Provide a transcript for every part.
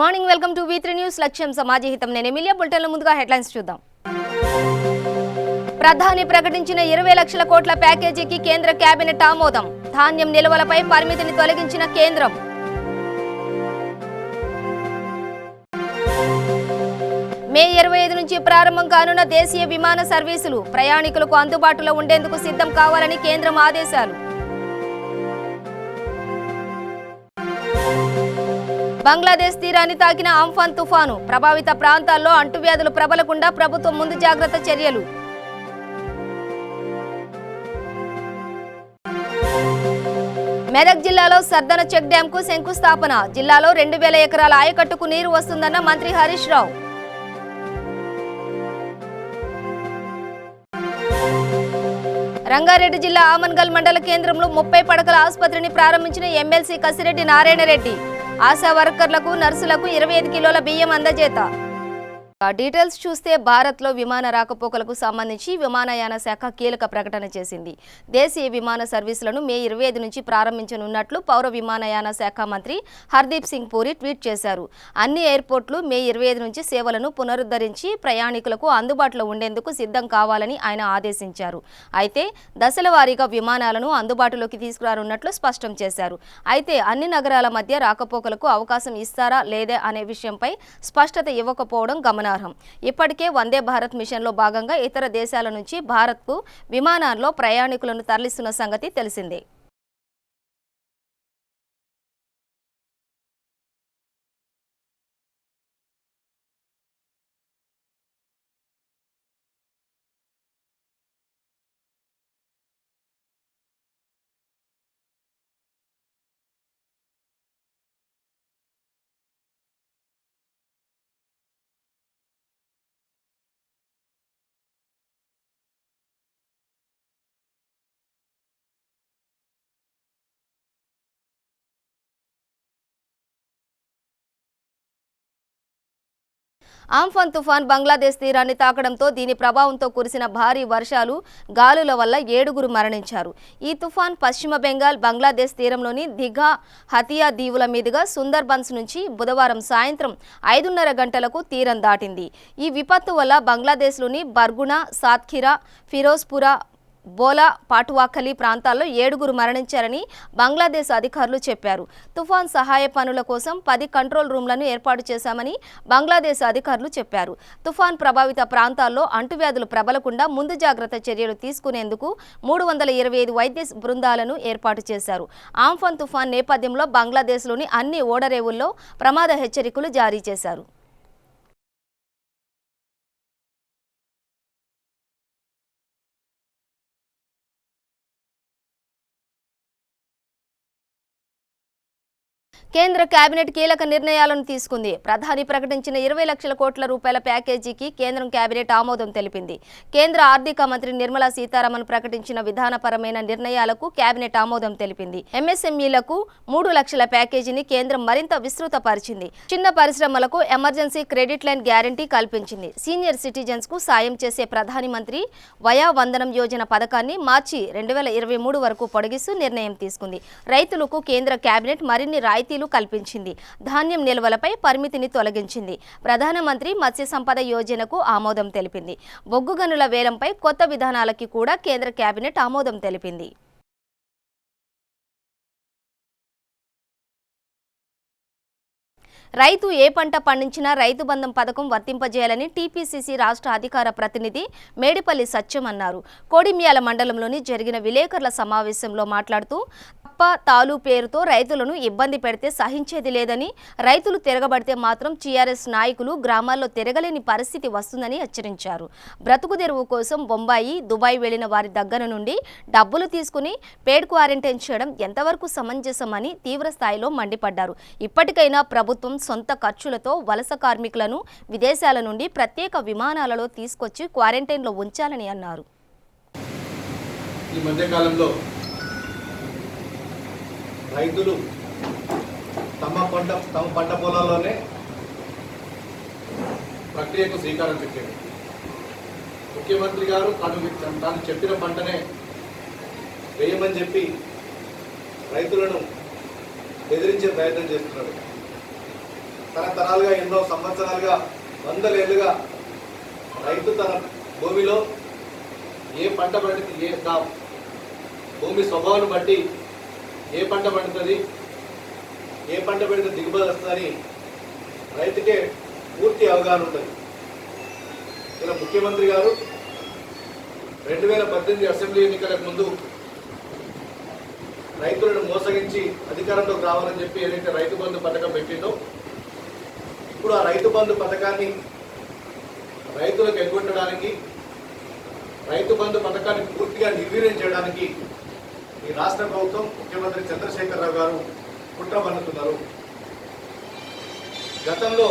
Morning welcome to V3 news లక్ష్యం సమాజ హితం నేను ఎమిలియా బులెటిన్ల ముందుగా హెడ్లైన్స్ చూద్దాం. ప్రధాని ప్రకటించిన 20 లక్షల కోట్ల ప్యాకేజీకి కేంద్ర కేబినెట్ ఆమోదం. ధాన్యం నిల్వలపై పరిమితిని తొలగించిన కేంద్రం. మే 25 నుంచి ప్రారంభం కానున్న దేశీయ విమాన సర్వీసులు ప్రయాణికులకు అందుబాటులో ఉండేందుకు సిద్ధం కావాలని కేంద్రం ఆదేశాలు. బంగ్లాదేశ్ తీరాన్ని తాకిన ఆంఫాన్ తుఫాను ప్రభావిత ప్రాంతాల్లో అంటువ్యాధులు ప్రబలకుండా ప్రభుత్వం ముందు జాగ్రత్త చర్యలు. మెదక్ జిల్లాలో సర్దన చెక్ డ్యాంకు శంకుస్థాపన. జిల్లాలో 2000 ఎకరాల ఆయకట్టుకు నీరు వస్తుందన్న మంత్రి హరీష్ రావు. రంగారెడ్డి జిల్లా ఆమన్గల్ మండల కేంద్రంలో 30 పడకల ఆసుపత్రిని ప్రారంభించిన ఎమ్మెల్సీ కసిరెడ్డి నారాయణ రెడ్డి. ఆశా వర్కర్లకు నర్సులకు 25 కిలోల బియ్యం అందజేత. డీటెయిల్స్ చూస్తే భారత్లో విమాన రాకపోకలకు సంబంధించి విమానయాన శాఖ కీలక ప్రకటన చేసింది. దేశీయ విమాన సర్వీసులను మే 25 నుంచి ప్రారంభించనున్నట్లు పౌర విమానయాన శాఖ మంత్రి హర్దీప్ సింగ్ పూరి ట్వీట్ చేశారు. అన్ని ఎయిర్పోర్టులు మే 25 నుంచి సేవలను పునరుద్ధరించి ప్రయాణికులకు అందుబాటులో ఉండేందుకు సిద్ధం కావాలని ఆయన ఆదేశించారు. అయితే దశల వారీగా విమానాలను అందుబాటులోకి తీసుకురానున్నట్లు స్పష్టం చేశారు. అయితే అన్ని నగరాల మధ్య రాకపోకలకు అవకాశం ఇస్తారా లేదా అనే విషయంపై స్పష్టత ఇవ్వకపోవడం గమనార్హం. ఇప్పటికే వందే భారత్ మిషన్లో భాగంగా ఇతర దేశాల నుంచి భారత్కు విమానాల్లో ప్రయాణికులను తరలిస్తున్న సంగతి తెలిసిందే. ఆంఫాన్ తుఫాన్ బంగ్లాదేశ్ తీరాన్ని తాకడంతో దీని ప్రభావంతో కురిసిన భారీ వర్షాలు గాలుల వల్ల 7గురు మరణించారు. ఈ తుఫాన్ పశ్చిమ బెంగాల్ బంగ్లాదేశ్ తీరంలోని దిఘా హతియా దీవుల మీదుగా సుందర్బన్స్ నుంచి బుధవారం సాయంత్రం 5:30 గంటలకు తీరం దాటింది. ఈ విపత్తు వల్ల బంగ్లాదేశ్లోని బర్గునా, సాత్ఖిరా, ఫిరోజ్పురా, బోలా, పాటువాఖలి ప్రాంతాల్లో 7గురు మరణించారని బంగ్లాదేశ్ అధికారులు చెప్పారు. తుఫాన్ సహాయ పనుల కోసం 10 కంట్రోల్ రూమ్లను ఏర్పాటు చేశామని బంగ్లాదేశ్ అధికారులు చెప్పారు. తుఫాన్ ప్రభావిత ప్రాంతాల్లో అంటువ్యాధులు ప్రబలకుండా ముందు జాగ్రత్త చర్యలు తీసుకునేందుకు 325 వైద్య బృందాలను ఏర్పాటు చేశారు. ఆంఫాన్ తుఫాన్ నేపథ్యంలో బంగ్లాదేశ్లోని అన్ని ఓడరేవుల్లో ప్రమాద హెచ్చరికలు జారీ చేశారు. కేంద్ర కేబినెట్ కీలక నిర్ణయాలను తీసుకుంది. ప్రధాని ప్రకటించిన 20 లక్షల కోట్ల రూపాయల ప్యాకేజీకి కేంద్రం కేబినెట్ ఆమోదం తెలిపింది. కేంద్ర ఆర్థిక మంత్రి నిర్మలా సీతారామన్ ప్రకటించిన విధానపరమైన నిర్ణయాలకు కేబినెట్ ఆమోదం తెలిపింది. ఎంఎస్ఎంఈలకు 3 లక్షల ప్యాకేజీని కేంద్రం మరింత విస్తృతపరిచింది. చిన్న పరిశ్రమలకు ఎమర్జెన్సీ క్రెడిట్ లైన్ గ్యారంటీ కల్పించింది. సీనియర్ సిటిజన్స్ కు సాయం చేసే ప్రధాని మంత్రి వయా వందనం యోజన పథకాన్ని మార్చి 2023 వరకు పొడిగిస్తూ నిర్ణయం తీసుకుంది. రైతులకు కేంద్ర కేబినెట్ మరిన్ని రాయితీలు కల్పించింది. ధాన్యం నిల్వలపై పరిమితిని తొలగించింది. ప్రధానమంత్రి మత్స్య సంపద యోజనకు ఆమోదం తెలిపింది. బొగ్గు గనుల వేలంపై కొత్త విధానాలకి కూడా కేంద్ర కేబినెట్ ఆమోదం తెలిపింది. రైతు ఏ పంట పండించినా రైతు బంధం పథకం వర్తింపజేయాలని టీపీసీసీ రాష్ట్ర అధికార ప్రతినిధి మేడిపల్లి సత్యం అన్నారు. కోడిమ్యాల మండలంలోని జరిగిన విలేకరుల సమావేశంలో మాట్లాడుతూ తప్ప తాలు పేరుతో రైతులను ఇబ్బంది పెడితే సహించేది లేదని, రైతులు తిరగబడితే మాత్రం టీఆర్ఎస్ నాయకులు గ్రామాల్లో తిరగలేని పరిస్థితి వస్తుందని హెచ్చరించారు. బ్రతుకు తెరువు కోసం బొంబాయి, దుబాయ్ వెళ్లిన వారి దగ్గర నుండి డబ్బులు తీసుకుని పేడ్ క్వారంటైన్ చేయడం ఎంతవరకు సమంజసమని తీవ్ర స్థాయిలో మండిపడ్డారు. ఇప్పటికైనా ప్రభుత్వం సొంత ఖర్చులతో వలస కార్మికులను విదేశాల నుండి ప్రత్యేక విమానాలలో తీసుకొచ్చి క్వారంటైన్లో ఉంచాలని అన్నారు. ఈ మధ్య కాలంలో రైతులు తమ పంట పొలాల్లోనే ప్రక్రియకు శ్రీకారం చుట్టారు. ముఖ్యమంత్రి గారు తాను చెప్పిన పంటనే వేయమని చెప్పి రైతులను బెదిరించే ప్రయత్నం చేస్తున్నారు. తరతరాలుగా ఎన్నో సంవత్సరాలుగా వందలేళ్లుగా రైతు తన భూమిలో ఏ పంట పండుతుంది, భూమి స్వభావాన్ని బట్టి ఏ పంట పండుతుంది, ఏ పంట పెడితే దిగుబడి వస్తుందని రైతుకే పూర్తి అవగాహన ఉంటుంది. ఇలా ముఖ్యమంత్రి గారు 2018 అసెంబ్లీ ఎన్నికలకు ముందు రైతులను మోసగించి అధికారంలోకి రావాలని చెప్పి ఏదైతే రైతు బంధు పథకం పెట్టిందో, ఇప్పుడు ఆ రైతు బంధు పథకాన్ని రైతులకు ఎగ్గొట్టడానికి, రైతు బంధు పథకాన్ని పూర్తిగా నిర్వీర్యం చేయడానికి ఈ రాష్ట్ర ప్రభుత్వం ముఖ్యమంత్రి చంద్రశేఖరరావు గారు కుట్ర పన్నుతున్నారు. గతంలో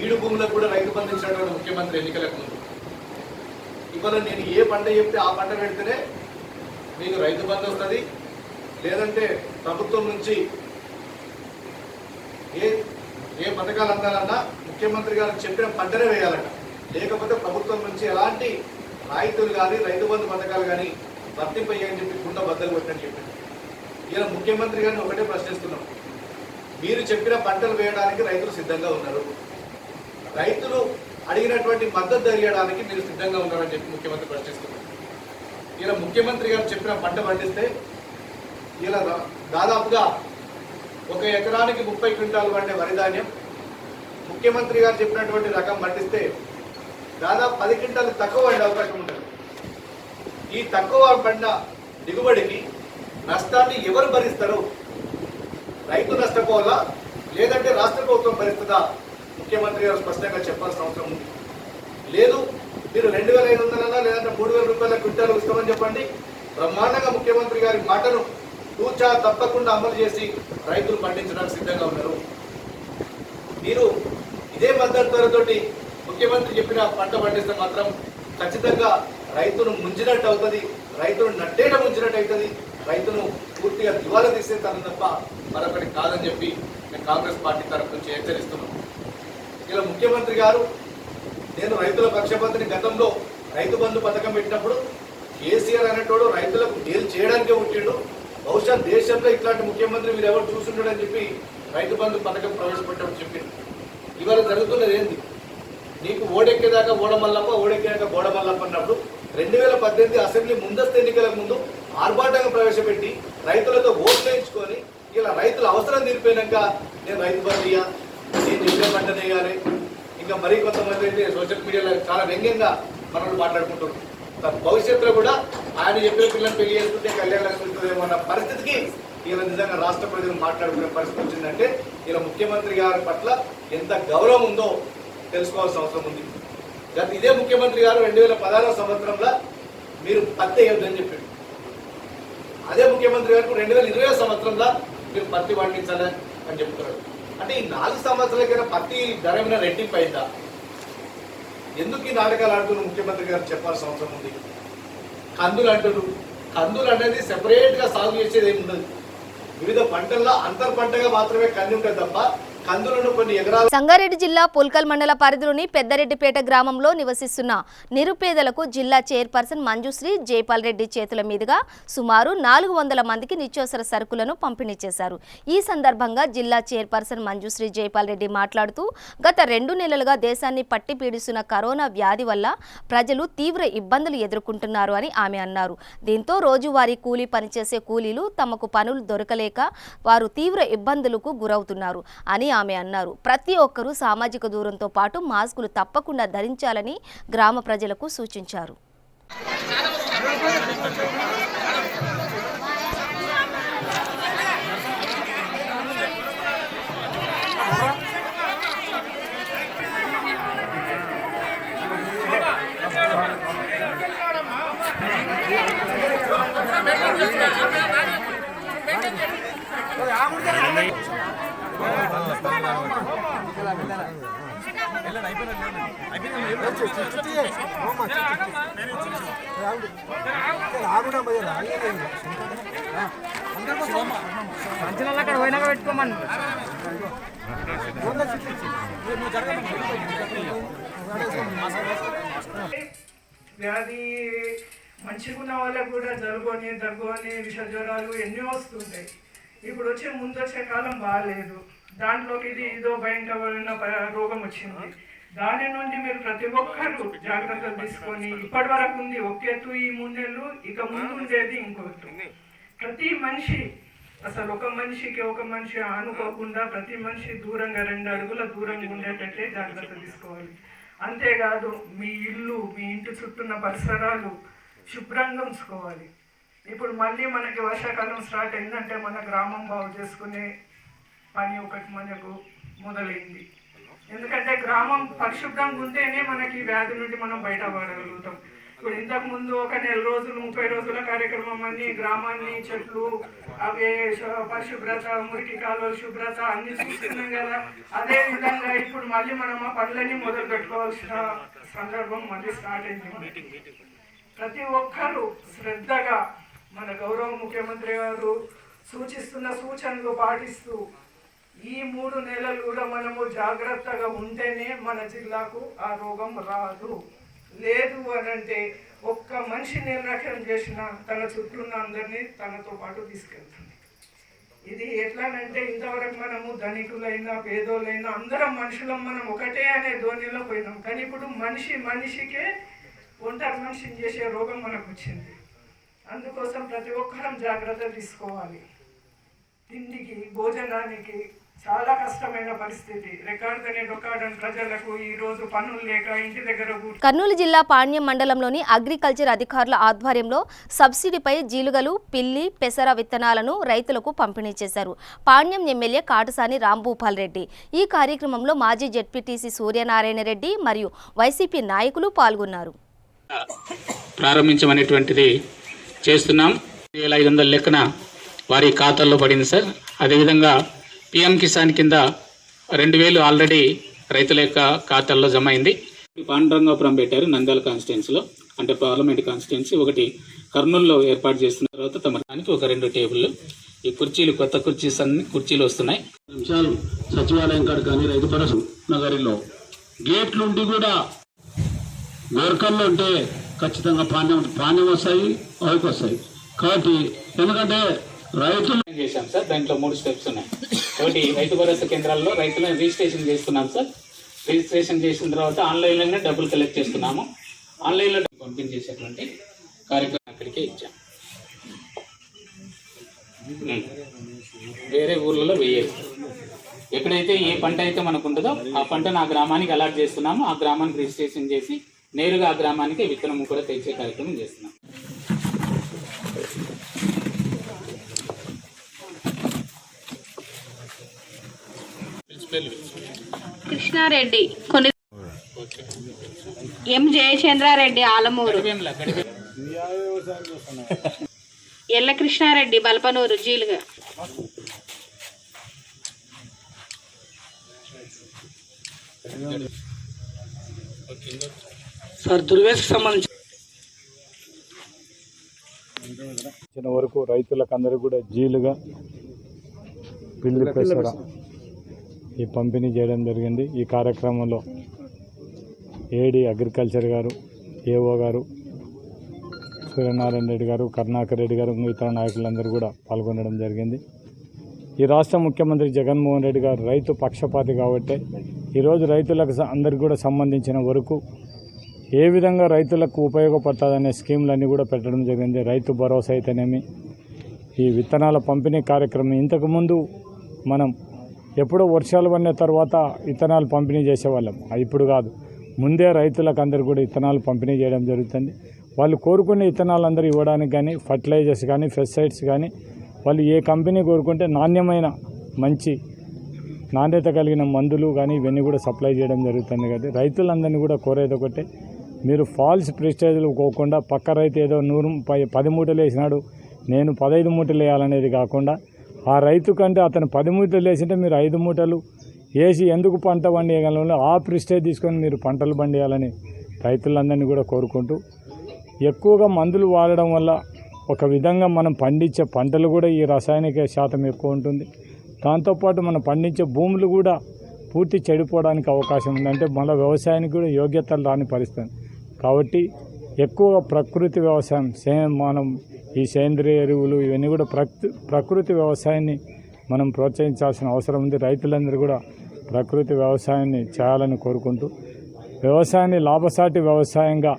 ఈడు భూములకు కూడా రైతు బంధు ఇచ్చినటువంటి ముఖ్యమంత్రి ఎన్నికలకు ముందు ఇవాళ నేను ఏ పంట చెప్తే ఆ పంట పెడితేనే మీకు రైతు బంధు వస్తుంది, లేదంటే ప్రభుత్వం నుంచి ఏ పథకాలు అందాలన్నా ముఖ్యమంత్రి గారు చెప్పిన పంటనే వేయాలట, లేకపోతే ప్రభుత్వం నుంచి ఎలాంటి రాయితీలు కానీ రైతు బంధు పథకాలు కానీ వర్తింపయ్యాయని చెప్పి కుండ బద్దలు కొట్టని చెప్పింది. ఇలా ముఖ్యమంత్రి గారిని ఒకటే ప్రశ్నిస్తున్నాం, మీరు చెప్పిన పంటలు వేయడానికి రైతులు సిద్ధంగా ఉన్నారు, రైతులు అడిగినటువంటి మద్దతు ధరియడానికి మీరు సిద్ధంగా ఉన్నారని చెప్పి ముఖ్యమంత్రి ప్రశ్నిస్తున్నారు. ఇలా ముఖ్యమంత్రి గారు చెప్పిన పంట పండిస్తే ఇలా దాదాపుగా 1 ఎకరానికి 30 క్వింటాలు పండే వరి ధాన్యం ముఖ్యమంత్రి గారు చెప్పినటువంటి రకం పండిస్తే దాదాపు 10 క్వింటాలు తక్కువ పండే అవకాశం ఉంటుంది. ఈ తక్కువ పంట దిగుబడికి నష్టాన్ని ఎవరు భరిస్తారు? రైతు నష్టపోవాలా, లేదంటే రాష్ట్ర ప్రభుత్వం భరిస్తుందా? ముఖ్యమంత్రి గారు స్పష్టంగా చెప్పాల్సిన అవసరం ఉంది. లేదు మీరు 2500 లేదంటే 3000 రూపాయల క్వింటాలు ఇస్తామని చెప్పండి, బ్రహ్మాండంగా ముఖ్యమంత్రి గారి మాటను తూచా తప్పకుండా అమలు చేసి రైతులు పండించడానికి సిద్ధంగా ఉన్నారు. మీరు ఇదే మద్దతు ధరతోటి ముఖ్యమంత్రి చెప్పిన పంట పండిస్తే మాత్రం ఖచ్చితంగా రైతును ముంచినట్టు అవుతుంది, రైతును నట్టేట ముంచినట్టు అవుతుంది, రైతును పూర్తిగా దివాలా తీసే తన తప్ప మరొకటి కాదని చెప్పి నేను కాంగ్రెస్ పార్టీ తరఫు నుంచి హెచ్చరిస్తున్నాను. ఇలా ముఖ్యమంత్రి గారు నేను రైతుల పక్షపాతిని, గతంలో రైతు బంధు పథకం పెట్టినప్పుడు కేసీఆర్ అనేటోడు రైతులకు మేలు చేయడానికే పుట్టిండు, బహుశా దేశంలో ఇట్లాంటి ముఖ్యమంత్రి మీరు ఎవరు చూస్తుండడని చెప్పి రైతు బంధు పథకం ప్రవేశపెట్టమని చెప్పిండు. ఇవాళ జరుగుతున్నది ఏంది? నీకు ఓడెక్కేదాకా ఓడమల్లప్ప, ఓడెక్కేదాకా బోడమల్లప్ప అన్నప్పుడు 2018 అసెంబ్లీ ముందస్తు ఎన్నికలకు ముందు ఆర్భాటంగా ప్రవేశపెట్టి రైతులతో ఓట్లు వేయించుకొని ఇలా రైతుల అవసరం తీరిపోయినాక నేను రైతు బంధు ఇయ్యా, నేను చెప్పిన పంట వేయాలి, ఇంకా మరీ కొంతమంది అయితే సోషల్ మీడియాలో చాలా వ్యంగ్యంగా మనల్ని మాట్లాడుకుంటున్నారు. భవిష్యత్తులో కూడా ఆయన చెప్పిన పిల్లలు పెళ్లి చేసుకుంటే కళ్యాణ లక్ష్మి అన్న పరిస్థితికి ఇలా నిజంగా రాష్ట్ర ప్రజలు మాట్లాడుకునే పరిస్థితి వచ్చిందంటే ఇలా ముఖ్యమంత్రి గారి పట్ల ఎంత గౌరవం ఉందో తెలుసుకోవాల్సిన అవసరం ఉంది. ఇదే ముఖ్యమంత్రి గారు 2016 సంవత్సరంలో మీరు పత్తి వేయొద్దని చెప్పాడు. అదే ముఖ్యమంత్రి గారు 2020 సంవత్సరంలో మీరు పత్తి పండించాలి అని చెప్తున్నారు. అంటే ఈ 4 సంవత్సరాలకైనా పత్తి ధర మీద రెట్టింపు అయిందా? ఎందుకు ఈ నాటకాలు ఆడుతున్న ముఖ్యమంత్రి గారు చెప్పాల్సిన అవసరం ఉంది. కందులు అంటారు, కందులు అనేది సెపరేట్గా సాగు చేసేది ఏమి ఉండదు, వివిధ పంటల్లో అంతర్ పంటగా మాత్రమే కంది ఉంటుంది తప్ప కందులను కొన్ని ఎకరాలు. సంగారెడ్డి జిల్లా పుల్కల్ మండల పరిధిలోని పెద్దరెడ్డిపేట గ్రామంలో నివసిస్తున్న నిరుపేదలకు జిల్లా చైర్పర్సన్ మంజుశ్రీ జైపాల్ రెడ్డి చేతుల మీదుగా సుమారు 400 మందికి నిత్యావసర సరుకులను పంపిణీ చేశారు. ఈ సందర్భంగా జిల్లా చైర్పర్సన్ మంజుశ్రీ జైపాల్ రెడ్డి మాట్లాడుతూ గత 2 నెలలుగా దేశాన్ని పట్టి పీడిస్తున్న కరోనా వ్యాధి వల్ల ప్రజలు తీవ్ర ఇబ్బందులు ఎదుర్కొంటున్నారు అని ఆమె అన్నారు. దీంతో రోజువారీ కూలీ పనిచేసే కూలీలు తమకు పనులు దొరకలేక వారు తీవ్ర ఇబ్బందులకు గురవుతున్నారు అని ఆమె అన్నారు. ప్రతి ఒక్కరూ సామాజిక దూరంతో పాటు మాస్కులు తప్పకుండా ధరించాలని గ్రామ ప్రజలకు సూచించారు. వ్యాధి మంచిగా ఉన్న వాళ్ళకు కూడా దగ్గు అని విష జ్వరాలు ఎన్నో వస్తుంటాయి. ఇప్పుడు ముందు వచ్చే కాలం బాగాలేదు. దాంట్లోకి ఇది ఇదో భయంకరమైన రోగం వచ్చింది. దాని నుండి మీరు ప్రతి ఒక్కరు జాగ్రత్తలు తీసుకొని, ఇప్పటి వరకు ఉంది ఒక ఎత్తు ఈ 3 నెలలు, ఇక ముందు ఉండేది ఇంకొకటి. ప్రతి మనిషి అసలు ఒక మనిషి ఆనుకోకుండా ప్రతి మనిషి దూరంగా 2 అడుగుల దూరంగా ఉండేటట్టే జాగ్రత్త తీసుకోవాలి. అంతేకాదు మీ ఇల్లు, మీ ఇంటి చుట్టూన్న పరిసరాలు శుభ్రంగా ఉంచుకోవాలి. ఇప్పుడు మళ్ళీ మనకి వర్షాకాలం స్టార్ట్ అయిందంటే మన గ్రామం బాగు చేసుకునే పని ఒకటి మనకు మొదలైంది. ఎందుకంటే గ్రామం పరిశుభ్రంగా ఉంటేనే మనకి వ్యాధి నుండి మనం బయటపడగలుగుతాం. ఇప్పుడు ఇంతకు ముందు ఒక 4 రోజులు 30 రోజుల కార్యక్రమం అన్ని గ్రామాన్ని చెట్లు అవే పరిశుభ్రత, మురికి కాలువల శుభ్రత అన్ని చూస్తున్నాం కదా. అదే విధంగా ఇప్పుడు మళ్ళీ మనం ఆ పనులన్నీ మొదలు పెట్టుకోవాల్సిన సందర్భం మళ్ళీ స్టార్ట్ అయింది. ప్రతి ఒక్కరూ శ్రద్ధగా మన గౌరవ ముఖ్యమంత్రి గారు సూచిస్తున్న సూచనలు పాటిస్తూ ఈ 3 నెలలు కూడా మనము జాగ్రత్తగా ఉంటేనే మన జిల్లాకు ఆ రోగం రాదు. లేదు అని అంటే ఒక్క మనిషి నిర్లక్ష్యం చేసిన తన చుట్టూ ఉన్న అందరినీ తనతో పాటు తీసుకెళ్తుంది. ఇది ఎట్లానంటే ఇంతవరకు మనము ధనికులైనా పేదోళ్ళైనా అందరం మనుషులం, మనం ఒకటే అనే ధోనిలో పోయినాం. కానీ ఇప్పుడు మనిషికే ఒంటరి మనిషిని చేసే రోగం మనకు వచ్చింది. అందుకోసం ప్రతి ఒక్కరం జాగ్రత్త తీసుకోవాలి. తిండికి, భోజనానికి చాలా కష్టమైన పరిస్థితి. రికార్డని ప్రజలకు ఈ రోజు పనులు లేక ఇంటి దగ్గర. కర్నూలు జిల్లా పాణ్యం మండలంలోని అగ్రికల్చర్ అధికారుల ఆధ్వర్యంలో సబ్సిడీపై జీలుగలు, పిల్లి, పెసర విత్తనాలను రైతులకు పంపిణీ చేశారు. పాణ్యం ఎమ్మెల్యే కాటసాని రాంభూపాల్ రెడ్డి. ఈ కార్యక్రమంలో మాజీ జెడ్పీటీసీ సూర్యనారాయణ రెడ్డి మరియు వైసీపీ నాయకులు పాల్గొన్నారు. ప్రారంభించమనేటువంటిది చేస్తున్నాం. 500 లెక్కన వారి ఖాతాల్లో పడింది సార్. అదేవిధంగా పిఎం కిసాన్ కింద 2000 ఆల్రెడీ రైతుల యొక్క ఖాతాల్లో జమ అయింది. పాండురంగాపురం పెట్టారు నంద్యాల కాన్స్టిట్యున్సీలో, అంటే పార్లమెంట్ కాన్స్టిట్యున్సీ. ఒకటి కర్నూలులో ఏర్పాటు చేస్తున్న తర్వాత తమ దానికి ఒక 2 టేబుళ్ళు. ఈ కుర్చీలు, కొత్త కుర్చీలు వస్తున్నాయి. నిమిషాలు సచివాలయం కాడ కానీ రైతు భరోసా నగరిలో గేట్ నుండి కూడా వర్కర్లు అంటే ఖచ్చితంగా పాణ్యం వస్తాయి, అవికి వస్తాయి. కాబట్టి ఎందుకంటే రైతులు చేశాం సార్. దాంట్లో 3 స్టెప్స్ ఉన్నాయి. ఒకటి రైతు భరోసా కేంద్రాల్లో రైతులను రిజిస్ట్రేషన్ చేస్తున్నాం సార్. రిజిస్ట్రేషన్ చేసిన తర్వాత ఆన్లైన్లోనే డబ్బులు కలెక్ట్ చేస్తున్నాము. ఆన్లైన్లో పంపించేసేటువంటి కార్యక్రమం అక్కడికే ఇచ్చాం. వేరే ఊర్లలో వేయదు. ఎక్కడైతే ఏ పంట అయితే మనకు ఉంటుందో ఆ పంటను ఆ గ్రామానికి అలాట్ చేస్తున్నాము. ఆ గ్రామానికి రిజిస్ట్రేషన్ చేసి నేరుగా ఆ గ్రామానికి విత్తనం కూడా తెచ్చే కార్యక్రమం చేస్తున్నాం. కృష్ణారెడ్డి కొన్ని ఎం జయచంద్రారెడ్డి ఆలమూరు, ఎల్ల కృష్ణారెడ్డి బల్పనూరు జీలుగా. సార్ దుర్వేశకు సంబంధించి వరకు రైతులకు అందరూ కూడా జీలుగా, పిల్లి, పెసర ఈ పంపిణీ చేయడం జరిగింది. ఈ కార్యక్రమంలో ఏడీ అగ్రికల్చర్ గారు, ఏఓ గారు, సూర్యనారాయణ రెడ్డి గారు, కరుణాకర్ రెడ్డి గారు, మిగతా నాయకులందరూ కూడా పాల్గొనడం జరిగింది. ఈ రాష్ట్ర ముఖ్యమంత్రి జగన్మోహన్ రెడ్డి గారు రైతు పక్షపాతి కాబట్టి ఈరోజు రైతులకు అందరికీ కూడా సంబంధించిన వరకు ఏ విధంగా రైతులకు ఉపయోగపడుతుందనే స్కీములన్నీ కూడా పెట్టడం జరిగింది. రైతు భరోసా అయితేనేమి, ఈ విత్తనాల పంపిణీ కార్యక్రమం. ఇంతకుముందు మనం ఎప్పుడో వర్షాలు పడిన తర్వాత విత్తనాలు పంపిణీ చేసేవాళ్ళం. ఇప్పుడు కాదు, ముందే రైతులకు అందరూ కూడా విత్తనాలు పంపిణీ చేయడం జరుగుతుంది. వాళ్ళు కోరుకునే విత్తనాలు అందరూ ఇవ్వడానికి కానీ, ఫర్టిలైజర్స్ కానీ, పెస్టిసైడ్స్ కానీ, వాళ్ళు ఏ కంపెనీ కోరుకుంటే నాణ్యమైన మంచి నాణ్యత కలిగిన మందులు కానీ ఇవన్నీ కూడా సప్లై చేయడం జరుగుతుంది. కదా రైతులందరినీ కూడా కోరేది ఒకటే, మీరు ఫాల్స్ ప్రెస్టేజ్లు పోకుండా పక్క రైతు ఏదో 10 మూటలు వేసినాడు నేను 15 మూటలు వేయాలనేది కాకుండా, ఆ రైతు కంటే అతను 10 మూటలు వేసింటే మీరు 5 మూటలు వేసి ఎందుకు పంట పండియగలను, ఆ ప్రెస్టేజ్ తీసుకొని మీరు పంటలు పండియాలని రైతులందరినీ కూడా కోరుకుంటూ, ఎక్కువగా మందులు వాడడం వల్ల ఒక విధంగా మనం పండించే పంటలు కూడా ఈ రసాయనిక శాతం ఎక్కువ ఉంటుంది. దాంతోపాటు మనం పండించే భూములు కూడా పూర్తి చెడిపోవడానికి అవకాశం ఉంది. అంటే మన వ్యవసాయానికి కూడా యోగ్యతలు రాని పరిస్థితి. కాబట్టి ఎక్కువగా ప్రకృతి వ్యవసాయం మనం ఈ సేంద్రియ ఎరువులు ఇవన్నీ కూడా ప్రకృతి వ్యవసాయాన్ని మనం ప్రోత్సహించాల్సిన అవసరం ఉంది. రైతులందరూ కూడా ప్రకృతి వ్యవసాయాన్ని చేయాలని కోరుకుంటూ వ్యవసాయాన్ని లాభసాటి వ్యవసాయంగా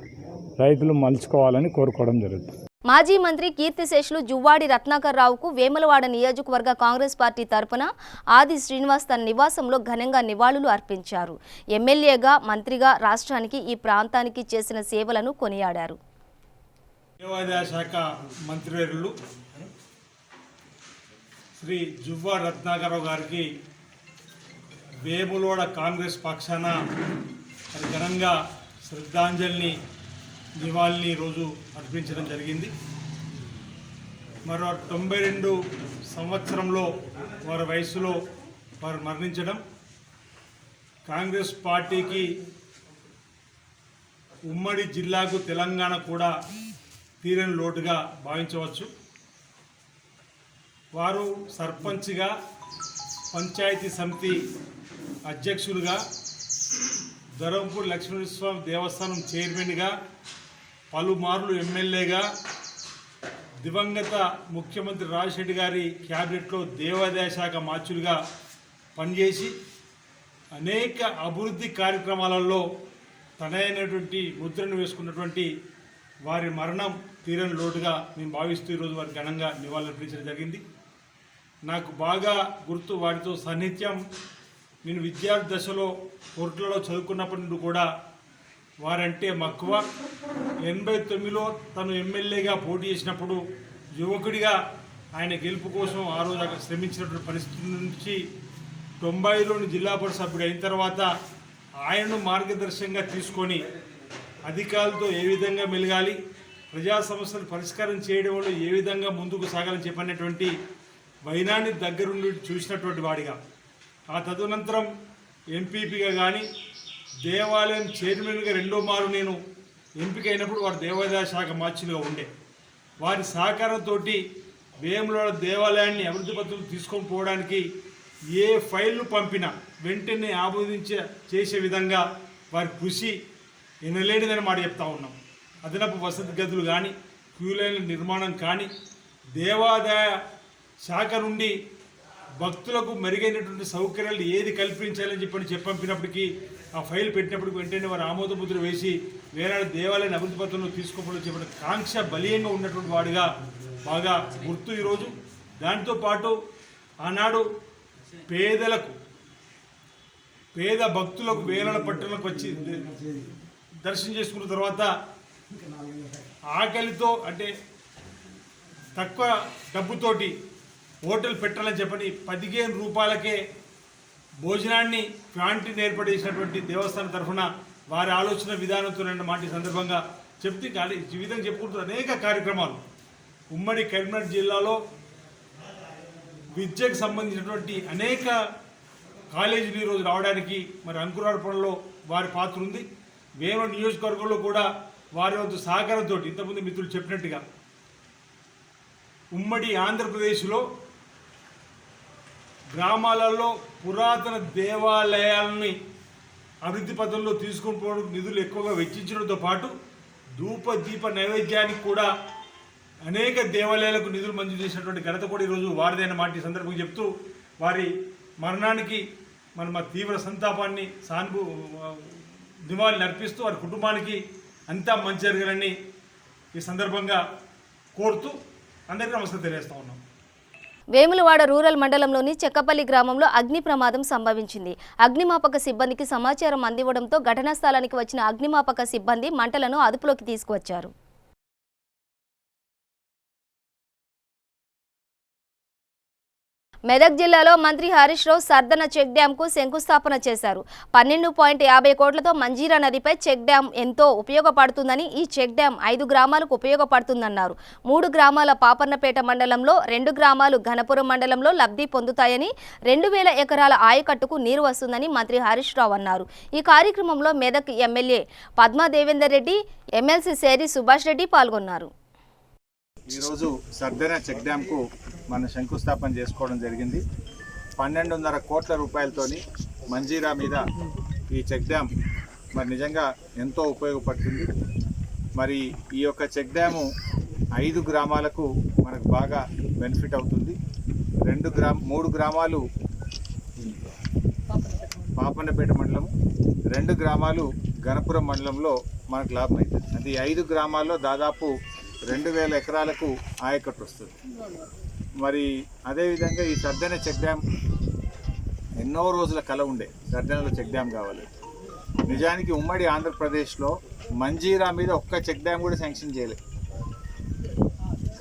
రైతులు మలుచుకోవాలని కోరుకోవడం జరుగుతుంది. మాజీ మంత్రి కీర్తిశేషులు జువ్వాడి రత్నాకర్ రావుకు వేములవాడ నియోజకవర్గ కాంగ్రెస్ పార్టీ తరపున ఆది శ్రీనివాస్ తన నివాసంలో ఘనంగా నివాళులు అర్పించారు. ఎమ్మెల్యేగా, మంత్రిగా రాష్ట్రానికి, ఈ ప్రాంతానికి చేసిన సేవలను కొనియాడారు. దేవాదాయ శాఖ మంత్రివర్యులు శ్రీ జువ్వాడి రత్నాకర్ గారికి వేములవాడ కాంగ్రెస్ పక్షాన ఘనంగా శ్రద్ధాంజలిని నివాళిని ఈరోజు అర్పించడం జరిగింది. మరో 92 సంవత్సరంలో వారి వయసులో వారు మరణించడం కాంగ్రెస్ పార్టీకి, ఉమ్మడి జిల్లాకు, తెలంగాణ కూడా తీరని లోటుగా భావించవచ్చు. వారు సర్పంచ్గా, పంచాయతీ సమితి అధ్యక్షులుగా, ధరంపూర్ లక్ష్మీస్వామి దేవస్థానం చైర్మన్గా, పలుమార్లు ఎమ్మెల్యేగా, దివంగత ముఖ్యమంత్రి రాజశేఖర్ గారి క్యాబినెట్లో దేవాదాయ శాఖ మార్చులుగా పనిచేసి అనేక అభివృద్ధి కార్యక్రమాలలో తనైనటువంటి ముద్రను వేసుకున్నటువంటి వారి మరణం తీరని లోటుగా మేము భావిస్తూ ఈరోజు వారి ఘనంగా నివాళులర్పించడం జరిగింది. నాకు బాగా గుర్తు, వారితో సాన్నిధ్యం నేను విద్యార్థి దశలో కోర్టులలో చదువుకున్నప్పటి నుండి కూడా వారంటే మక్కువ. 89లో తను ఎమ్మెల్యేగా పోటీ చేసినప్పుడు యువకుడిగా ఆయన గెలుపు కోసం ఆ రోజు అక్కడ శ్రమించినటువంటి పరిస్థితి నుంచి 90లోని జిల్లా పరిషత్ సభ్యుడు అయిన తర్వాత ఆయనను మార్గదర్శకంగా తీసుకొని అధికారులతో ఏ విధంగా మెలగాలి, ప్రజా సమస్యలు పరిష్కారం చేయడంలో ఏ విధంగా ముందుకు సాగాలని చెప్పినటువంటి వైనాన్ని దగ్గరుండి చూసినటువంటి వాడిగా, ఆ తదనంతరం ఎంపీపీగా కానీ దేవాలయం చైర్మన్గా 2వ మారు నేను ఎంపికైనప్పుడు వారు దేవాదాయ శాఖ మార్చులుగా ఉండే. వారి సహకారంతో వేములవాడ దేవాలయాన్ని అభివృద్ధి పద్ధతులు తీసుకొని పోవడానికి ఏ ఫైళ్లు పంపినా వెంటనే చేసే విధంగా వారి కృషి ఎనలేనిదని మాట చెప్తా ఉన్నాం. అదనపు వసతి గదులు కానీ, క్యూ లైన్ల నిర్మాణం కానీ, దేవాదాయ శాఖ నుండి భక్తులకు మెరుగైనటువంటి సౌకర్యాలు ఏది కల్పించాలని చెప్పినప్పటికీ ఆ ఫైల్ పెట్టినప్పటికి వెంటనే వారు ఆమోద ముద్ర వేసి వేలాది దేవాలయాన్ని అభివృద్ధి పత్రంలో తీసుకోవడం చెప్పిన కాంక్ష బలీయంగా ఉన్నటువంటి వాడిగా బాగా గుర్తు ఈరోజు. దాంతోపాటు ఆనాడు పేద భక్తులకు వేలాడ పట్టణాలకు వచ్చి దర్శనం చేసుకున్న తర్వాత ఆకలితో, అంటే తక్కువ డబ్బుతోటి హోటల్ పెట్టాలని చెప్పని 15 రూపాయలకే భోజనాన్ని క్యాంటీన్ ఏర్పాటు చేసినటువంటి దేవస్థానం తరఫున వారి ఆలోచన విధానంతో మాట సందర్భంగా చెప్తే కానీ ఈ విధంగా చెప్పుకుంటూ అనేక కార్యక్రమాలు ఉమ్మడి కరీంనగర్ జిల్లాలో విద్యకు సంబంధించినటువంటి అనేక కాలేజీలు ఈరోజు రావడానికి మరి అంకురార్పణలో వారి పాత్ర ఉంది. వేములవాడ నియోజకవర్గంలో కూడా వారి వంతు సహకారంతో ఇంతకుముందు మిత్రులు చెప్పినట్టుగా ఉమ్మడి ఆంధ్రప్రదేశ్లో గ్రామాలలో పురాతన దేవాలయాలని అభివృద్ధి పథంలో తీసుకొని పోవడానికి నిధులు ఎక్కువగా వెచ్చించడంతో పాటు ధూప దీప నైవేద్యానికి కూడా అనేక దేవాలయాలకు నిధులు మంజూరు చేసినటువంటి ఘనత కూడా ఈరోజు వారిదైన మాట సందర్భంగా చెప్తూ వారి మరణానికి మనం మా తీవ్ర సంతాపాన్ని నివాళులు అర్పిస్తూ వారి కుటుంబానికి అంతా మంచి జరగాలని ఈ సందర్భంగా కోరుతూ అందరికీ నమస్తే తెలియజేస్తా ఉన్నాం. వేములవాడ రూరల్ మండలంలోని చెక్కపల్లి గ్రామంలో అగ్ని ప్రమాదం సంభవించింది. అగ్నిమాపక సిబ్బందికి సమాచారం అందివ్వడంతో ఘటనా స్థలానికి వచ్చిన అగ్నిమాపక సిబ్బంది మంటలను అదుపులోకి తీసుకువచ్చారు. మెదక్ జిల్లాలో మంత్రి హరీష్ రావు సర్దన చెక్ డ్యాంకు శంకుస్థాపన చేశారు. 12.50 కోట్లతో మంజీరా నదిపై చెక్ డ్యాం ఎంతో ఉపయోగపడుతుందని, ఈ చెక్ డ్యాం 5 గ్రామాలకు ఉపయోగపడుతుందన్నారు. 3 గ్రామాల పాపన్నపేట మండలంలో, 2 గ్రామాలు ఘనపురం మండలంలో లబ్ధి పొందుతాయని, 2000 ఎకరాల ఆయకట్టుకు నీరు వస్తుందని మంత్రి హరీష్ రావు అన్నారు. ఈ కార్యక్రమంలో మెదక్ ఎమ్మెల్యే పద్మా దేవేందర్ రెడ్డి, ఎమ్మెల్సీ సేరి సుభాష్ రెడ్డి పాల్గొన్నారు. ఈరోజు సర్దన చెక్ డ్యాంకు మనం శంకుస్థాపన చేసుకోవడం జరిగింది. 12.5 కోట్ల రూపాయలతోని మంజీరా మీద ఈ చెక్ డ్యామ్ మరి నిజంగా ఎంతో ఉపయోగపడుతుంది. మరి ఈ యొక్క చెక్ డ్యాము 5 గ్రామాలకు మనకు బాగా బెనిఫిట్ అవుతుంది. 3 గ్రామాలు పాపన్నపేట మండలం, 2 గ్రామాలు గణపురం మండలంలో మనకు లాభం అవుతుంది. అంటే ఈ 5 గ్రామాల్లో దాదాపు 2000 ఎకరాలకు ఆయకట్టు వస్తుంది. మరి అదేవిధంగా ఈ సర్దెన చెక్ డ్యామ్ ఎన్నో రోజుల కల ఉండే సర్దెనలో చెక్ డ్యామ్ కావాలి. నిజానికి ఉమ్మడి ఆంధ్రప్రదేశ్లో మంజీరా మీద ఒక్క చెక్ డ్యామ్ కూడా శాంక్షన్ చేయలేదు.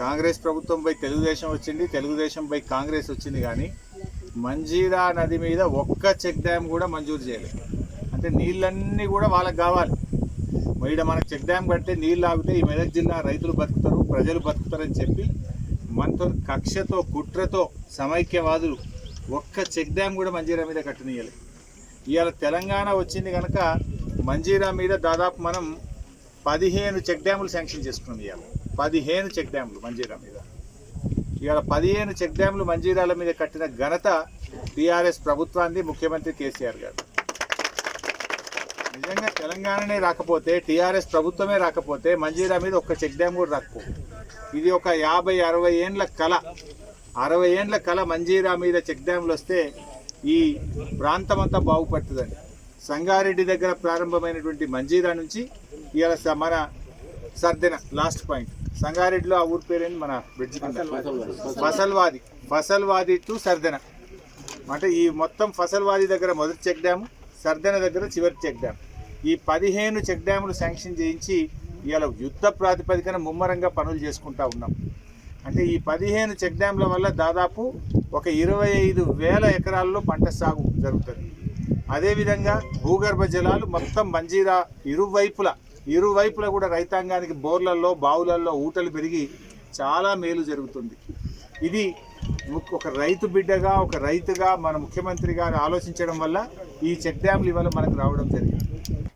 కాంగ్రెస్ ప్రభుత్వం పై తెలుగుదేశం వచ్చింది, తెలుగుదేశం పై కాంగ్రెస్ వచ్చింది, కానీ మంజీరా నది మీద ఒక్క చెక్ డ్యామ్ కూడా మంజూరు చేయలేదు. అంటే నీళ్ళన్నీ కూడా వాళ్ళకి కావాలి. ఇక్కడ మనకు చెక్ డ్యామ్ కడితే నీళ్ళు ఆగితే ఈ మెదక్ జిల్లా రైతులు బతుకుతారు, ప్రజలు బతుకుతారని చెప్పి మనతో కక్షతో కుట్రతో సమైక్యవాదులు ఒక్క చెక్ డ్యామ్ కూడా మంజీరా మీద కట్టనీయలేదు. ఇవాళ తెలంగాణ వచ్చింది కనుక మంజీరా మీద దాదాపు మనం 15 చెక్ డ్యాములు శాంక్షన్ చేసుకున్నాం. ఇవాళ 15 చెక్ డ్యాములు మంజీరా మీద. ఇవాళ 15 చెక్ డ్యాములు మంజీరాల మీద కట్టిన ఘనత టీఆర్ఎస్ ప్రభుత్వాన్ని, ముఖ్యమంత్రి కేసీఆర్ గారు. నిజంగా తెలంగాణనే రాకపోతే, టీఆర్ఎస్ ప్రభుత్వమే రాకపోతే మంజీరా మీద ఒక్క చెక్ డ్యామ్ కూడా రాకపో. ఇది ఒక 50-60 ఏండ్ల కళ. 60 ఏండ్ల కళ మంజీరా మీద చెక్ డ్యాములు వస్తే ఈ ప్రాంతం అంతా బాగుపడుతుందండి. సంగారెడ్డి దగ్గర ప్రారంభమైనటువంటి మంజీరా నుంచి ఇవాళ మన సర్దెన లాస్ట్ పాయింట్. సంగారెడ్డిలో ఆ ఊరి పేరేంటి, మన బ్రిడ్జ్ ఫసల్వాది టు సర్దెన. అంటే ఈ మొత్తం ఫసల్వాది దగ్గర మొదటి చెక్ డ్యాము, సర్దెన దగ్గర చివరి చెక్ డ్యామ్. ఈ 15 చెక్ డ్యాములు శాంక్షన్ చేయించి ఇవాళ యుద్ధ ప్రాతిపదికన ముమ్మరంగా పనులు చేసుకుంటా ఉన్నాం. అంటే ఈ 15 చెక్ డ్యామ్ల వల్ల దాదాపు ఒక 25,000 ఎకరాల్లో పంట సాగు జరుగుతుంది. అదేవిధంగా భూగర్భ జలాలు మొత్తం మంజీరా ఇరువైపులా కూడా రైతాంగానికి బోర్లలో, బావులలో ఊటలు పెరిగి చాలా మేలు జరుగుతుంది. ఇది ఒక రైతు బిడ్డగా, ఒక రైతుగా మన ముఖ్యమంత్రి గారు ఆలోచించడం వల్ల ఈ చెక్ డ్యామ్లు ఇవాళ మనకు రావడం జరిగింది.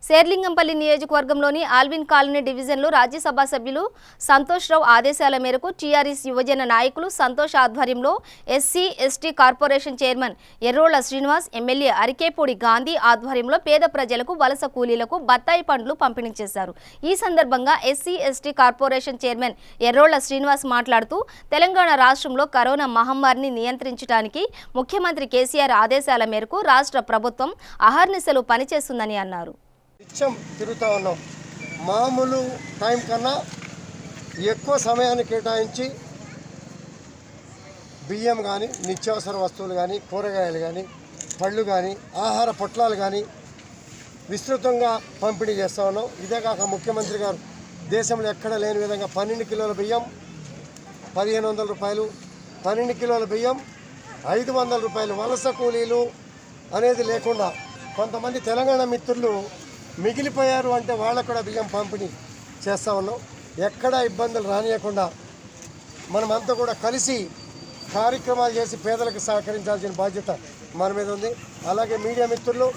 శేర్లింగంపల్లి నియోజకవర్గంలోని ఆల్విన్ కాలనీ డివిజన్లో రాజ్యసభ సభ్యులు సంతోష్ రావు ఆదేశాల మేరకు టీఆర్ఎస్ యువజన నాయకులు సంతోష్ ఆధ్వర్యంలో SC ST corporation chairman Errolla Srinivas, MLA Arikepudi Gandhi ఆధ్వర్యంలో పేద ప్రజలకు, వలస కూలీలకు బత్తాయి పండ్లు పంపిణీ చేశారు. ఈ సందర్భంగా SC ST corporation chairman Errolla Srinivas మాట్లాడుతూ తెలంగాణ రాష్ట్రంలో కరోనా మహమ్మారిని నియంత్రించడానికి ముఖ్యమంత్రి కేసీఆర్ ఆదేశాల మేరకు రాష్ట్ర ప్రభుత్వం అహర్నిశలు పనిచేస్తుందని అన్నారు. నిత్యం తిరుగుతూ ఉన్నాం. మామూలు టైం కన్నా ఎక్కువ సమయాన్ని కేటాయించి బియ్యం కానీ, నిత్యావసర వస్తువులు కానీ, కూరగాయలు కానీ, పళ్ళు కానీ, ఆహార పొట్లాలు కానీ విస్తృతంగా పంపిణీ చేస్తూ ఉన్నాం. ఇదే కాక ముఖ్యమంత్రి గారు దేశంలో ఎక్కడ లేని విధంగా 12 కిలోల బియ్యం 1,500 రూపాయలు, 12 కిలోల బియ్యం 500 రూపాయలు. వలస కూలీలు అనేది లేకుండా కొంతమంది తెలంగాణ మిత్రులు మిగిలిపోయారు అంటే వాళ్ళకు కూడా బియ్యం పంపిణీ చేస్తూ ఉన్నాం. ఎక్కడా ఇబ్బందులు రానియకుండా మనమంతా కూడా కలిసి కార్యక్రమాలు చేసి పేదలకు సహకరించాల్సిన బాధ్యత మన మీద ఉంది. అలాగే మీడియా మిత్రులు,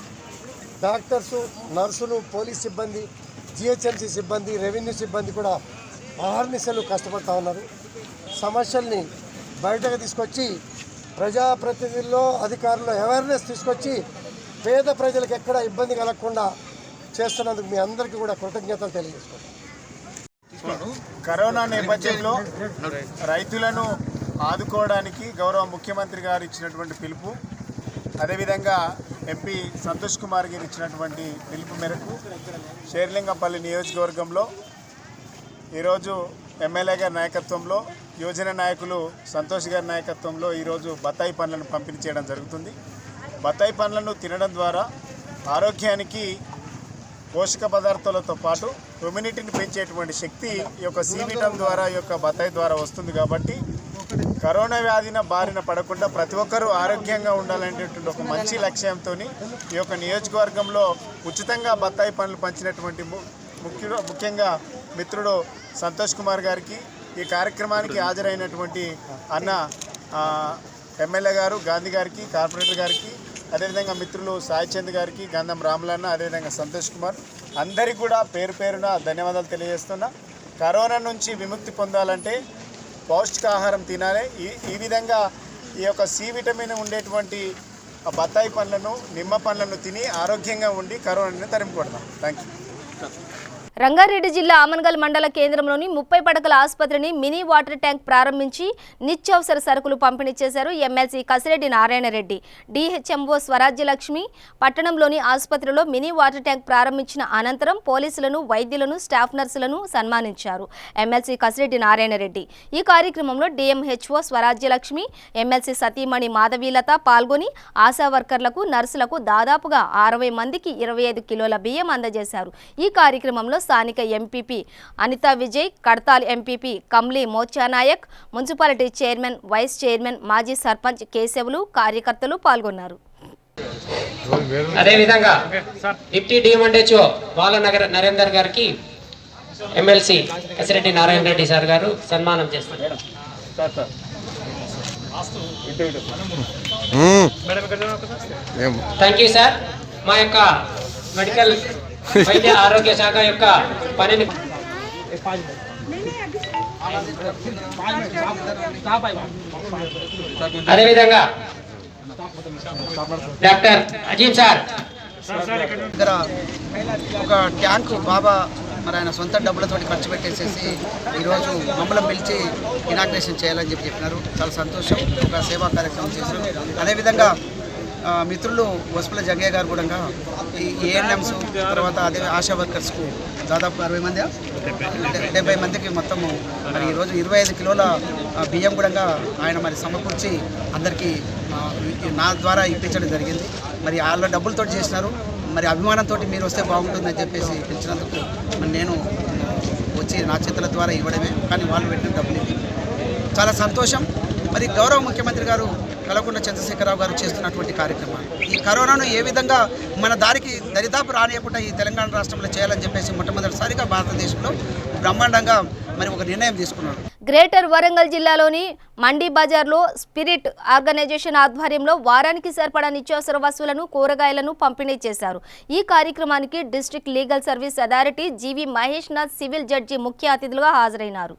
డాక్టర్సు, నర్సులు, పోలీస్ సిబ్బంది, జిహెచ్ఎంసీ సిబ్బంది, రెవెన్యూ సిబ్బంది కూడా అహర్నిశలు కష్టపడుతూ ఉన్నారు. సమస్యల్ని బయటకు తీసుకొచ్చి ప్రజాప్రతినిధుల్లో, అధికారుల్లో అవేర్నెస్ తీసుకొచ్చి పేద ప్రజలకు ఎక్కడ ఇబ్బంది కలగకుండా చేస్తున్నందుకు మీ అందరికీ కూడా కృతజ్ఞతలు తెలియజేసుకుంటాను. కరోనా నేపథ్యంలో రైతులను ఆదుకోవడానికి గౌరవ ముఖ్యమంత్రి గారు ఇచ్చినటువంటి పిలుపు, అదేవిధంగా ఎంపీ సంతోష్ కుమార్ గారు ఇచ్చినటువంటి పిలుపు మేరకు శేర్లింగంపల్లి నియోజకవర్గంలో ఈరోజు ఎమ్మెల్యే గారి నాయకత్వంలో, యువజన నాయకులు సంతోష్ గారి నాయకత్వంలో ఈరోజు బత్తాయి పండ్లను పంపిణీ చేయడం జరుగుతుంది. బత్తాయి పండ్లను తినడం ద్వారా ఆరోగ్యానికి పోషక పదార్థాలతో పాటు ఇమ్యూనిటీని పెంచేటువంటి శక్తి ఈ యొక్క సీవిటం ద్వారా, ఈ యొక్క బత్తాయి ద్వారా వస్తుంది. కాబట్టి కరోనా వ్యాధిన బారిన పడకుండా ప్రతి ఒక్కరూ ఆరోగ్యంగా ఉండాలనేటువంటి ఒక మంచి లక్ష్యంతో ఈ యొక్క నియోజకవర్గంలో ఉచితంగా బత్తాయి పండ్లు పంచినటువంటి ముఖ్యంగా మిత్రుడు సంతోష్ కుమార్ గారికి, ఈ కార్యక్రమానికి హాజరైనటువంటి అన్న ఎమ్మెల్యే గారు గాంధీ గారికి, కార్పొరేటర్ గారికి, అదేవిధంగా మిత్రులు సాయి చంద్ గారికి, గంధం రాములన్న, అదేవిధంగా సంతోష్ కుమార్, అందరికీ కూడా పేరు పేరున ధన్యవాదాలు తెలియజేస్తున్నా. కరోనా నుంచి విముక్తి పొందాలంటే పౌష్టికాహారం తినాలి. ఈ విధంగా ఈ యొక్క సి విటమిన్ ఉండేటువంటి బత్తాయి పండ్లను, నిమ్మ పండ్లను తిని ఆరోగ్యంగా ఉండి కరోనాని తరిమి కొడదాం. Thank you. రంగారెడ్డి జిల్లా ఆమన్గల్ మండల కేంద్రంలోని 30 పడకల ఆసుపత్రిని మినీ వాటర్ ట్యాంక్ ప్రారంభించి నిత్యావసర సరుకులు పంపిణీ చేశారు ఎమ్మెల్సీ కసిరెడ్డి నారాయణ రెడ్డి. డిహెచ్ఎంఓ స్వరాజ్యలక్ష్మి పట్టణంలోని ఆసుపత్రిలో మినీ వాటర్ ట్యాంక్ ప్రారంభించిన అనంతరం పోలీసులను, వైద్యులను, స్టాఫ్ నర్సులను సన్మానించారు ఎమ్మెల్సీ కసిరెడ్డి నారాయణ రెడ్డి. ఈ కార్యక్రమంలో డిఎంహెచ్ఓ స్వరాజ్యలక్ష్మి, ఎమ్మెల్సీ సతీమణి మాధవీలత పాల్గొని ఆశా వర్కర్లకు, నర్సులకు దాదాపుగా 60 మందికి 25 కిలోల బియ్యం అందజేశారు. ఈ కార్యక్రమంలో స్థానిక MPP Anitha Vijay, Kadthal MPP Kamli Mochanaik, municipality chairman, vice chairman, మాజీ సర్పంచ్ కేశవులు, కార్యకర్తలు పాల్గొన్నారు. అదేవిధంగా డిప్యూటీ డిఎంహెచ్ఓ బాల నరేందర్ గారికి ఎమ్మెల్సీ కసిరెడ్డి నారాయణ రెడ్డి సార్ గారు సన్మానం చేస్తారు. Thank you sir. మా యొక్క మెడికల్ వైద్య ఆరోగ్య శాఖ యొక్క పనిని అదేవిధంగా డాక్టర్ అజీమ్ సార్ దగ్గర ఒక ట్యాంకు బాబా మరి ఆయన సొంత డబ్బులతోటి ఖర్చు పెట్టేసేసి ఈరోజు మమ్మల్ని పిలిచి ఇనాగ్రేషన్ చేయాలని చెప్పినారు. చాలా సంతోషం. ఒక సేవా కార్యక్రమం చేశారు. అదేవిధంగా మిత్రులు వసుపుల జగ్గయ్య గారు కూడా ఈ ఏఎన్ఎంస్ తర్వాత అదే ఆశా వర్కర్స్కు దాదాపు 70 మందికి మొత్తము మరి ఈరోజు 25 కిలోల బియ్యం కూడా ఆయన మరి సమకూర్చి అందరికీ నా ద్వారా ఇప్పించడం జరిగింది. మరి వాళ్ళ డబ్బులతో చేసినారు. మరి అభిమానంతో మీరు వస్తే బాగుంటుందని చెప్పేసి పిలిచినందుకు నేను వచ్చి నా చేతుల ద్వారా ఇవ్వడమే, కానీ వాళ్ళు పెట్టిన డబ్బులు ఇది చాలా సంతోషం. మరి గౌరవ ముఖ్యమంత్రి గారు కల్వకుంట్ల చంద్రశేఖరరావు గారు చేస్తున్నటువంటి కార్యక్రమాలు ఈ కరోనాను ఏ విధంగా మన దారికి దరిదాపు రానియకుండా ఈ తెలంగాణ రాష్ట్రంలో చేయాలని చెప్పేసి మొట్టమొదటిసారిగా భారతదేశంలో బ్రహ్మాండంగా మరి ఒక నిర్ణయం తీసుకున్నారు. గ్రేటర్ వరంగల్ జిల్లాలోని మండీ బజార్లో స్పిరిట్ ఆర్గనైజేషన్ ఆధ్వర్యంలో వారానికి సరిపడా నిత్యావసర వస్తువులను, కూరగాయలను పంపిణీ చేశారు. ఈ కార్యక్రమానికి డిస్ట్రిక్ట్ లీగల్ సర్వీస్ అథారిటీ జీవి మహేష్ నాథ్ సివిల్ జడ్జి ముఖ్య అతిథులుగా హాజరైనారు.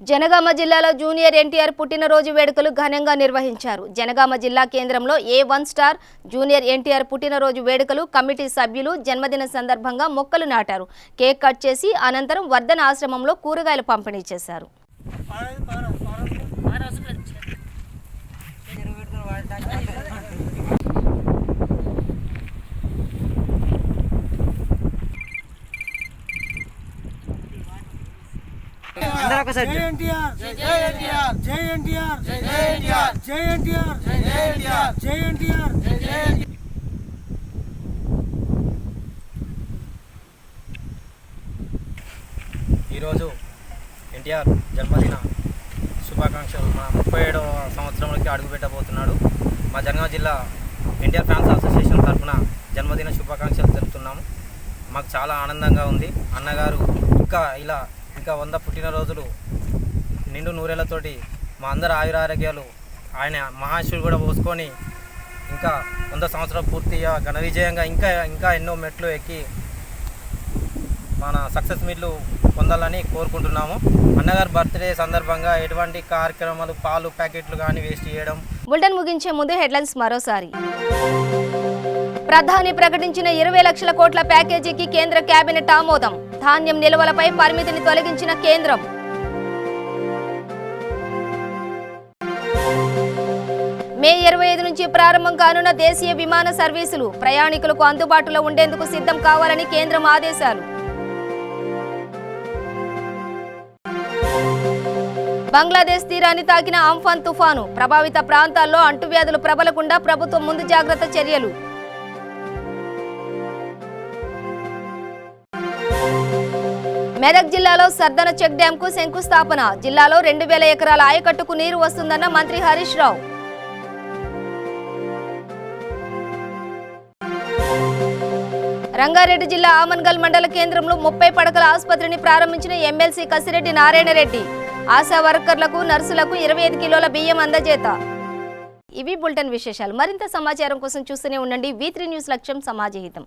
జనగామ జిల్లాలో జూనియర్ ఎన్టీఆర్ పుట్టినరోజు వేడుకలు ఘనంగా నిర్వహించారు. జనగామ జిల్లా కేంద్రంలో A1 స్టార్ జూనియర్ ఎన్టీఆర్ పుట్టినరోజు వేడుకలు కమిటీ సభ్యులు జన్మదిన సందర్భంగా మొక్కలు నాటారు. కేక్ కట్ చేసి అనంతరం వర్ధన ఆశ్రమంలో కూరగాయలు పంపిణీ చేశారు. ఈరోజు ఎన్టీఆర్ జన్మదిన శుభాకాంక్షలు. మా 37వ సంవత్సరంలోకి అడుగుపెట్టబోతున్నాడు. మా జనగామ జిల్లా ఎన్టీఆర్ ఫ్యాన్స్ అసోసియేషన్ తరఫున జన్మదిన శుభాకాంక్షలు తెలుపుతున్నాము. మాకు చాలా ఆనందంగా ఉంది. అన్నగారు ఇంకా 100 పుట్టినరోజులు నిండు నూరేళ్లతోటి మా అందరి ఆయురారోగ్యాలు ఆయన మహాశివుడు కూడా పోసుకొని ఇంకా 100 సంవత్సరాలు పూర్తిగా ఘన విజయంగా ఇంకా ఎన్నో మెట్లు ఎక్కి మన సక్సెస్ మీట్లు పొందాలని కోరుకుంటున్నాము. అన్నగారు బర్త్డే సందర్భంగా ఎటువంటి కార్యక్రమాలు, పాలు ప్యాకెట్లు కానీ వేస్ట్ చేయడం. బులెటిన్ ముగించే ముందు హెడ్లైన్స్ మరోసారి. ప్రధాని ప్రకటించిన 20 లక్షల కోట్ల ప్యాకేజీకి కేంద్ర కేబినెట్ ఆమోదం. ధాన్యం నిల్వలపై పరిమితిని తొలగించిన కేంద్రం. మే 25 నుంచి ప్రారంభం కానున్న దేశీయ విమాన సర్వీసులు ప్రయాణికులకు అందుబాటులో ఉండేందుకు సిద్ధం కావాలని కేంద్రం ఆదేశాలు. బంగ్లాదేశ్ తీరాన్ని తాకిన ఆంఫాన్ తుఫాను ప్రభావిత ప్రాంతాల్లో అంటువ్యాధులు ప్రబలకుండా ప్రభుత్వం ముందు జాగ్రత్త చర్యలు. మెదక్ జిల్లాలో సర్దన చెక్ డ్యాం కు శంకుస్థాపన. జిల్లాలో 2000 ఎకరాల ఆయకట్టుకు నీరు వస్తుందన్న మంత్రి హరీష్ రావు. రంగారెడ్డి జిల్లా ఆమన్గల్ మండల కేంద్రంలో 30 పడకల ఆసుపత్రిని ప్రారంభించిన ఎమ్మెల్సీ కసిరెడ్డి నారాయణ రెడ్డి. ఆశా వర్కర్లకు నర్సులకు 25 కిలోల బియ్యం అందజేత. ఇవి బులెటిన్ విశేషాలు. మరింత సమాచారం కోసం చూస్తూనే ఉండండి. V3 న్యూస్ లక్ష్యం సమాజహితం.